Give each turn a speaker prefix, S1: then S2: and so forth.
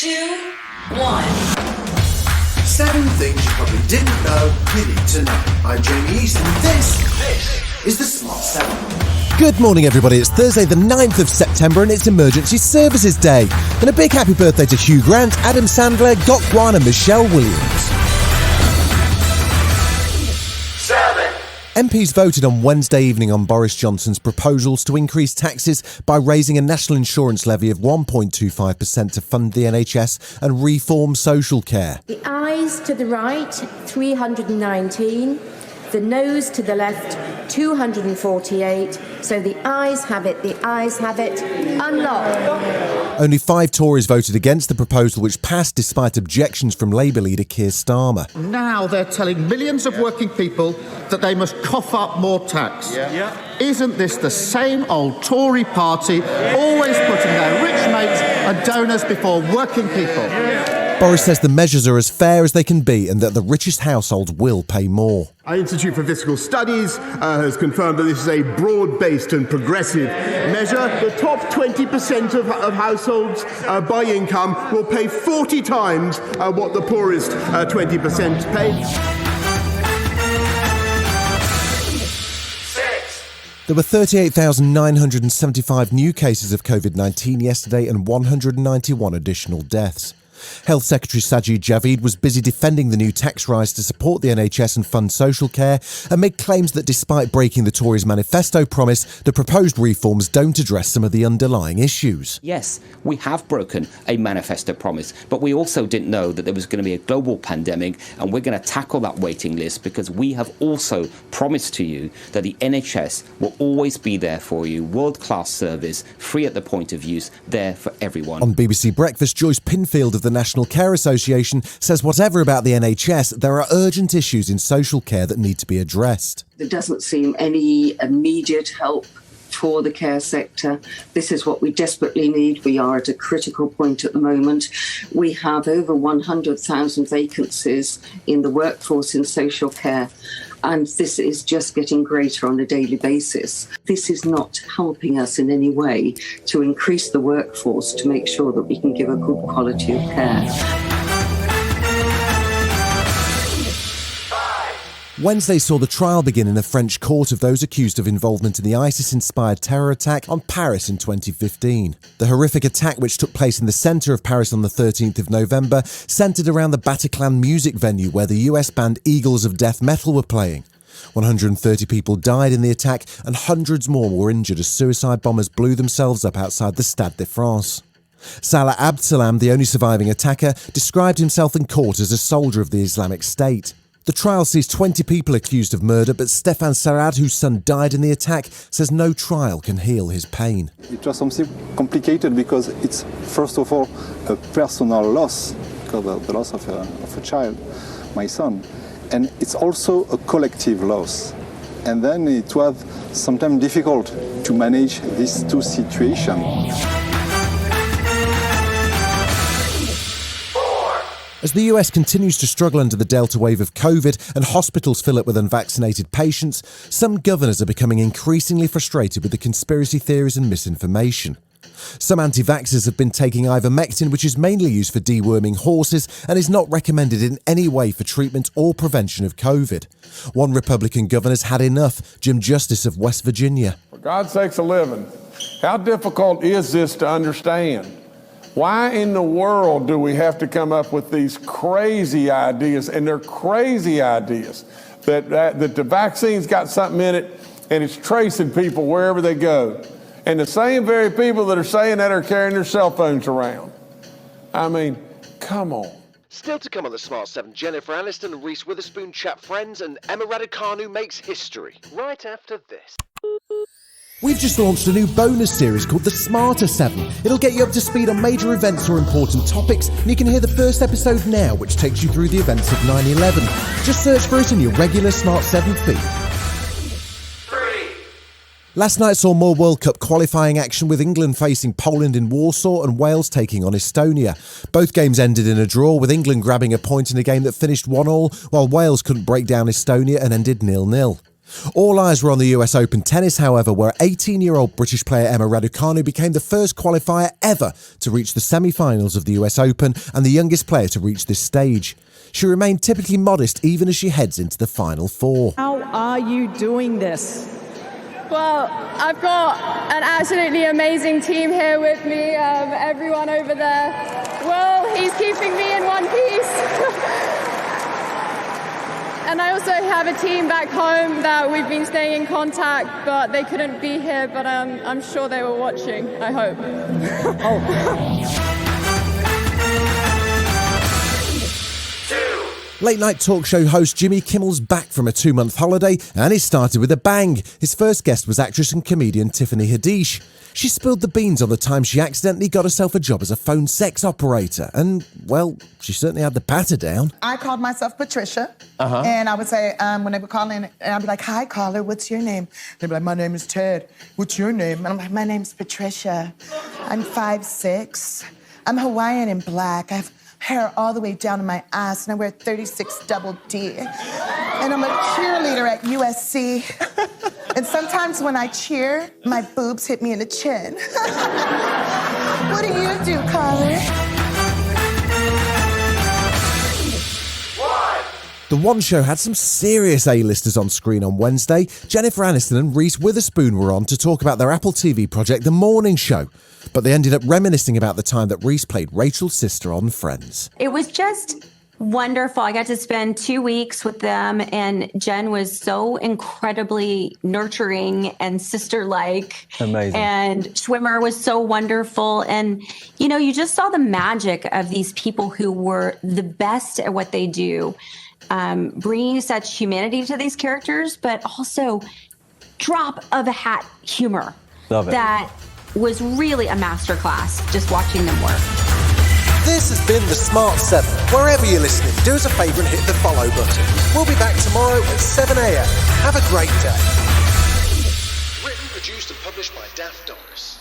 S1: 2, 1.
S2: 7 things you probably didn't know you need to know. I'm Jamie East, and this is the Smart 7.
S3: Good morning, everybody. It's Thursday, the 9th of September, and it's Emergency Services Day. And a big happy birthday to Hugh Grant, Adam Sandler, Gok Wan, and Michelle Williams.
S2: 7.
S3: MPs voted on Wednesday evening on Boris Johnson's proposals to increase taxes by raising a national insurance levy of 1.25% to fund the NHS and reform social care.
S4: The ayes to the right, 319. The noes to the left, 248. So the ayes have it, Unlock.
S3: Only 5 Tories voted against the proposal, which passed despite objections from Labour leader Keir Starmer.
S5: Now they're telling millions of working people that they must cough up more tax. Isn't this the same old Tory party, always putting their rich mates and donors before working people?
S3: Boris says the measures are as fair as they can be and that the richest households will pay more.
S6: Our Institute for Fiscal Studies has confirmed that this is a broad-based and progressive measure. The top 20% of households by income will pay 40 times what the poorest 20% pay.
S2: 6.
S3: There were 38,975 new cases of COVID-19 yesterday and 191 additional deaths. Health Secretary Sajid Javid was busy defending the new tax rise to support the NHS and fund social care, and made claims that despite breaking the Tories' manifesto promise, the proposed reforms don't address some of the underlying issues.
S7: Yes, we have broken a manifesto promise, but we also didn't know that there was going to be a global pandemic, and we're going to tackle that waiting list because we have also promised to you that the NHS will always be there for you, world-class service, free at the point of use, there for everyone.
S3: On BBC Breakfast, Joyce Pinfield of the National Care Association says whatever about the NHS, there are urgent issues in social care that need to be addressed.
S8: There doesn't seem any immediate help for the care sector. This is what we desperately need. We are at a critical point at the moment. We have over 100,000 vacancies in the workforce in social care, and this is just getting greater on a daily basis. This is not helping us in any way to increase the workforce to make sure that we can give a good quality of care.
S3: Wednesday saw the trial begin in a French court of those accused of involvement in the ISIS-inspired terror attack on Paris in 2015. The horrific attack, which took place in the centre of Paris on the 13th of November, centred around the Bataclan music venue where the US band Eagles of Death Metal were playing. 130 people died in the attack and hundreds more were injured as suicide bombers blew themselves up outside the Stade de France. Salah Abdeslam, the only surviving attacker, described himself in court as a soldier of the Islamic State. The trial sees 20 people accused of murder, but Stéphane Sarad, whose son died in the attack, says no trial can heal his pain.
S9: It was something complicated because it's, first of all, a personal loss, because of the loss of a child, my son. And it's also a collective loss. And then it was sometimes difficult to manage these two situations.
S3: As the US continues to struggle under the Delta wave of COVID and hospitals fill up with unvaccinated patients, some governors are becoming increasingly frustrated with the conspiracy theories and misinformation. Some anti-vaxxers have been taking ivermectin, which is mainly used for deworming horses and is not recommended in any way for treatment or prevention of COVID. One Republican governor's had enough, Jim Justice of West Virginia.
S10: For God's sakes a living, how difficult is this to understand? Why in the world do we have to come up with these crazy ideas? And they're crazy ideas that the vaccine's got something in it and it's tracing people wherever they go. And the same very people that are saying that are carrying their cell phones around. I mean, come on.
S11: Still to come on the Smart 7, Jennifer Aniston and Reese Witherspoon chat friends, and Emma Raducanu makes history. Right after this.
S3: We've just launched a new bonus series called The Smarter 7. It'll get you up to speed on major events or important topics, and you can hear the first episode now, which takes you through the events of 9/11. Just search for it in your regular Smart 7 feed.
S2: 3.
S3: Last night saw more World Cup qualifying action, with England facing Poland in Warsaw and Wales taking on Estonia. Both games ended in a draw, with England grabbing a point in a game that finished 1-1, while Wales couldn't break down Estonia and ended 0-0. All eyes were on the US Open tennis, however, where 18-year-old British player Emma Raducanu became the first qualifier ever to reach the semi-finals of the US Open and the youngest player to reach this stage. She remained typically modest even as she heads into the final four.
S1: How are you doing this?
S12: Well, I've got an absolutely amazing team here with me, everyone over there. Well, he's keeping me in one piece. And I also have a team back home that we've been staying in contact, but they couldn't be here, but I'm sure they were watching, I hope.
S3: Late-night talk show host Jimmy Kimmel's back from a 2-month holiday, and it started with a bang. His first guest was actress and comedian Tiffany Haddish. She spilled the beans on the time she accidentally got herself a job as a phone sex operator, and, well, she certainly had the patter down.
S13: I called myself Patricia, and I would say, when they would call in, and I'd be like, "Hi, caller, what's your name?" They'd be like, "My name is Ted. What's your name?" And I'm like, "My name's Patricia. I'm 5'6". I'm Hawaiian and black. I have hair all the way down to my ass, and I wear 36 double D. And I'm a cheerleader at USC. And sometimes when I cheer, my boobs hit me in the chin." What do you do, caller?
S3: The One Show had some serious A-listers on screen on Wednesday. Jennifer Aniston and Reese Witherspoon were on to talk about their Apple TV project, The Morning Show. But they ended up reminiscing about the time that Reese played Rachel's sister on Friends.
S14: It was just wonderful. I got to spend 2 weeks with them, and Jen was so incredibly nurturing and sister-like.
S15: Amazing.
S14: And Schwimmer was so wonderful. And, you know, you just saw the magic of these people who were the best at what they do. Bringing such humanity to these characters, but also drop of a hat humor.
S15: Love it.
S14: That was really a masterclass just watching them work.
S3: This has been The Smart 7. Wherever you're listening, do us a favour and hit the follow button. We'll be back tomorrow at 7 a.m. Have a great day.
S11: Written, produced and published by Daft Doris.